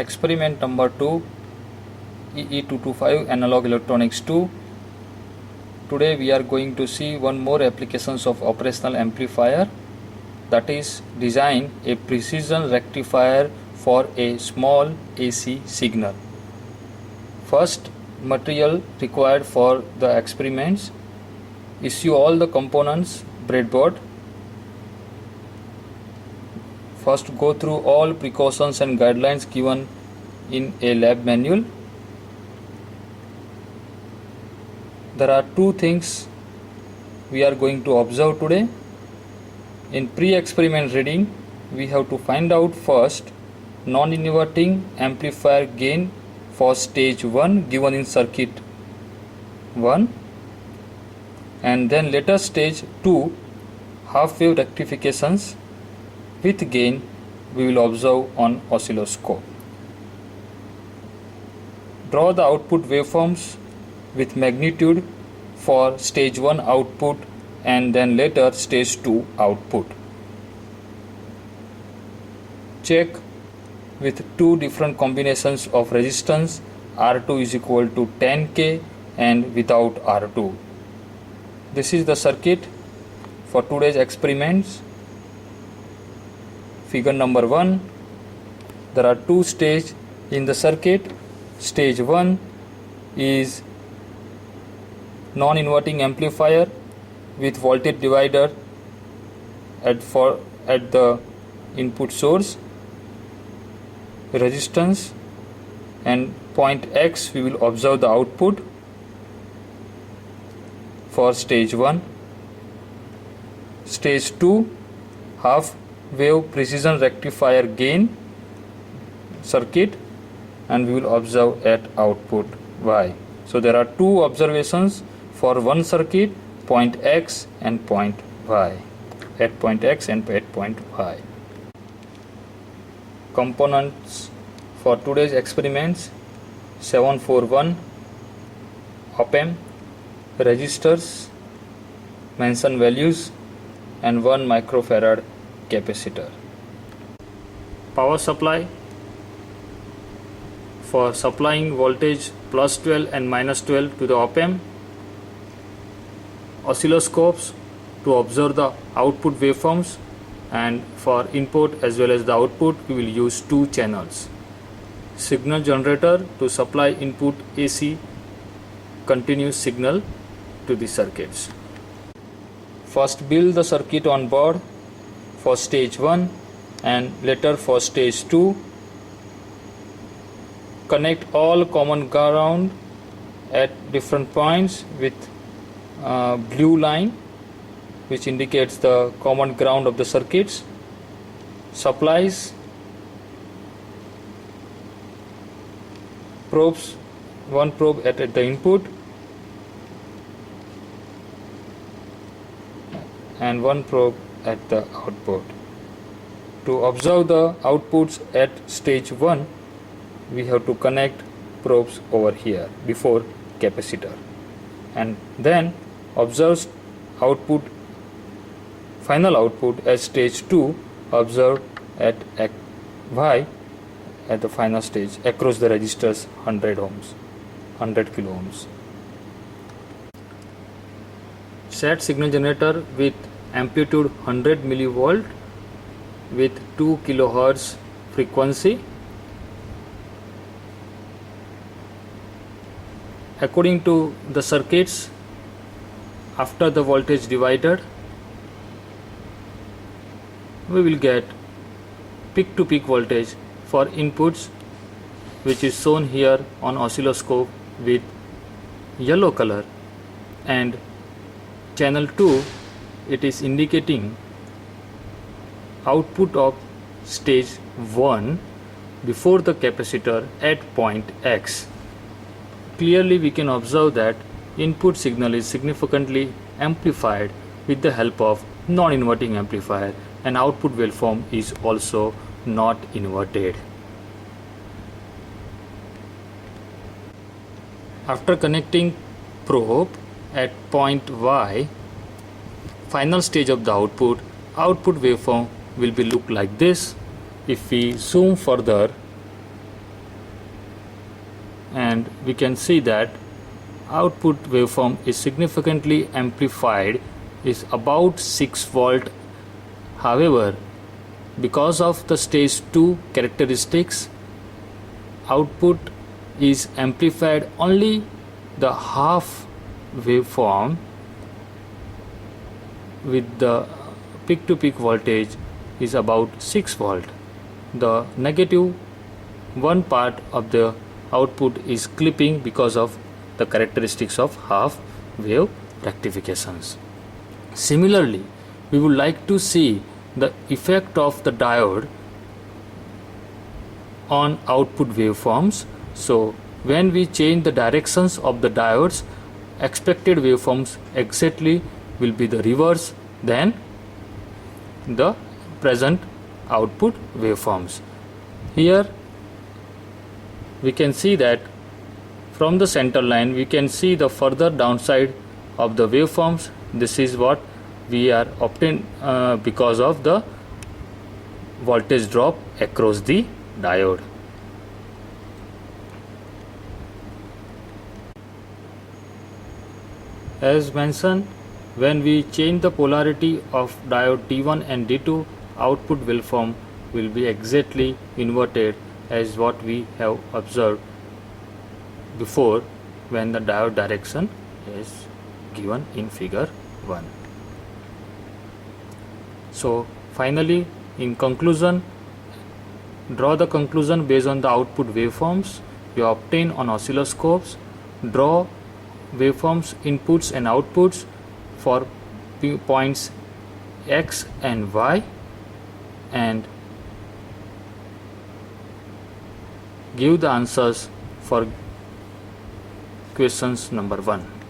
Experiment number 2, EE225 Analog Electronics 2. Today we are going to see one more applications of operational amplifier, that is design a precision rectifier for a small AC signal. First material required for the experiments: issue all the components breadboard. First go through all precautions and guidelines given in a lab manual. There are two things we are going to observe today. In pre-experiment reading, we have to find out first non-inverting amplifier gain for stage 1 given in circuit 1, and then later stage 2 half wave rectifications with gain we will observe on oscilloscope. Draw the output waveforms with magnitude for stage 1 output and then later stage 2 output. Check with two different combinations of resistance, R2 is equal to 10K and without R2. This is the circuit for today's experiments. Figure number 1. There are two stages in the circuit. Stage 1 is non-inverting amplifier with voltage divider at the input source, resistance, and point X we will observe the output for stage 1. Stage 2 half wave precision rectifier gain circuit, and we will observe at output Y. So there are two observations for one circuit, point X and point Y, at point X and at point Y. Components for today's experiments: 741 op-amp, resistors, mention values, and 1 microfarad capacitor. Power supply for supplying voltage plus 12 and minus 12 to the op-amp. Oscilloscopes to observe the output waveforms, and for input as well as the output we will use two channels. Signal generator to supply input AC continuous signal to the circuits. First build the circuit on board for stage 1 and later for stage 2. Connect all common ground at different points with blue line which indicates the common ground of the circuits. Supplies, probes, one probe at the input and one probe at the output. To observe the outputs at stage 1, we have to connect probes over here before capacitor, and then observe output, final output at stage 2 observed at Y at the final stage across the resistors 100 kilo ohms. Set signal generator with amplitude 100 millivolt with 2 kilohertz frequency. According to the circuits, after the voltage divided, we will get peak to peak voltage for inputs, which is shown here on oscilloscope with yellow color, and channel 2 it is indicating output of stage 1 before the capacitor at point X. Clearly we can observe that input signal is significantly amplified with the help of non-inverting amplifier, and output waveform is also not inverted. After connecting probe at point Y, final stage of the output waveform will be look like this. If we zoom further, and we can see that output waveform is significantly amplified, is about 6 volt. However, because of the stage 2 characteristics, output is amplified only the half waveform with the peak to peak voltage is about 6 volt. The negative one part of the output is clipping because of the characteristics of half wave rectifications. Similarly, we would like to see the effect of the diode on output waveforms. So when we change the directions of the diodes, expected waveforms exactly will be the reverse than the present output waveforms. Here we can see that from the center line we can see the further downside of the waveforms. This is what we are obtained because of the voltage drop across the diode. As mentioned, when we change the polarity of diode D1 and D2, output waveform will be exactly inverted as what we have observed before when the diode direction is given in figure 1. So finally, in conclusion, draw the conclusion based on the output waveforms you obtain on oscilloscopes. Draw waveforms inputs and outputs for points X and Y, and give the answers for questions number 1.